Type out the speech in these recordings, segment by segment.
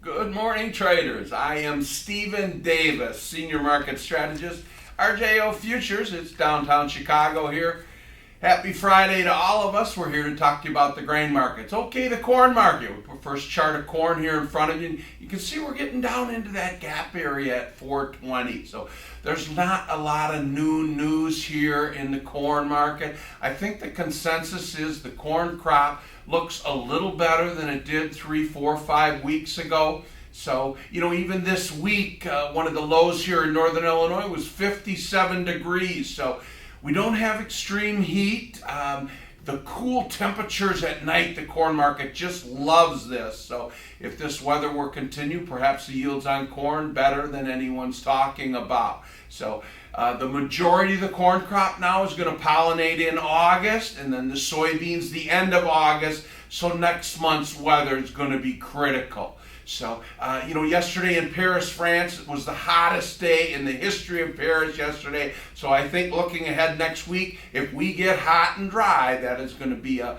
Good morning, traders. I am Stephen Davis, Senior Market Strategist, RJO Futures. It's downtown Chicago here. Happy Friday to all of us. We're here to talk to you about the grain markets. Okay, the corn market. We put first chart of corn here in front of you. You can see we're getting down into that gap area at 420. So there's not a lot of new news here in the corn market. I think the consensus is the corn crop looks a little better than it did 3, 4, 5 weeks ago. So, even this week, one of the lows here in northern Illinois was 57 degrees. So we don't have extreme heat. The cool temperatures at night, the corn market just loves this. So if this weather will continue, perhaps the yields on corn better than anyone's talking about. So the majority of the corn crop now is going to pollinate in August, and then the soybeans the end of August. So next month's weather is going to be critical. So, yesterday in Paris, France, it was the hottest day in the history of Paris yesterday. So I think looking ahead next week, if we get hot and dry, that is going to be a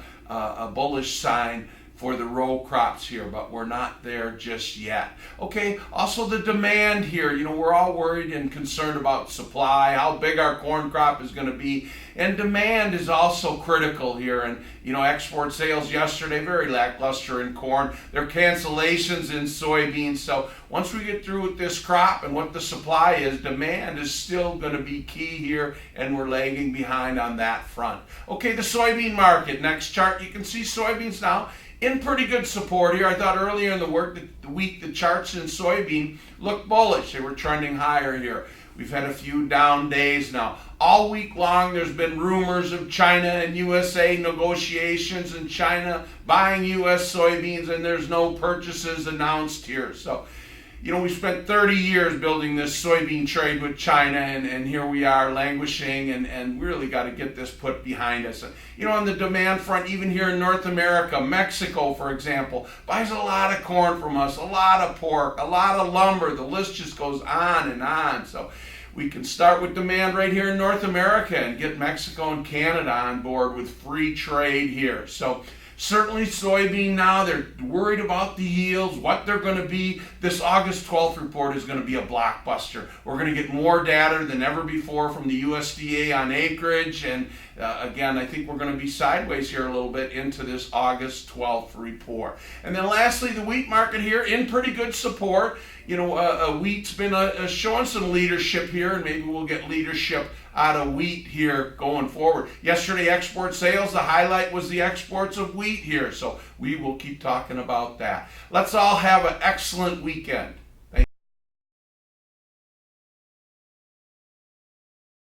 bullish sign for the row crops here, but we're not there just yet. Okay, also the demand here. We're all worried and concerned about supply, how big our corn crop is going to be, and demand is also critical here. And, export sales yesterday, very lackluster in corn. There are cancellations in soybeans. So once we get through with this crop and what the supply is, demand is still going to be key here, and we're lagging behind on that front. Okay, the soybean market. Next chart, you can see soybeans now in pretty good support here. I thought earlier in the week the charts in soybean looked bullish. They were trending higher here. We've had a few down days now. All week long there's been rumors of China and USA negotiations and China buying US soybeans, and there's no purchases announced here. So, we spent 30 years building this soybean trade with China, and here we are languishing, and we really got to get this put behind us. On the demand front, even here in North America, Mexico, for example, buys a lot of corn from us, a lot of pork, a lot of lumber. The list just goes on and on. So we can start with demand right here in North America and get Mexico and Canada on board with free trade here. So certainly soybean now, they're worried about the yields, what they're going to be. This August 12th report is going to be a blockbuster. We're going to get more data than ever before from the USDA on acreage. And again, I think we're going to be sideways here a little bit into this August 12th report. And then lastly, the wheat market here in pretty good support. Wheat's been showing some leadership here, and maybe we'll get leadership out of wheat here going forward. Yesterday, export sales, the highlight was the exports of wheat here, so we will keep talking about that. Let's all have an excellent weekend.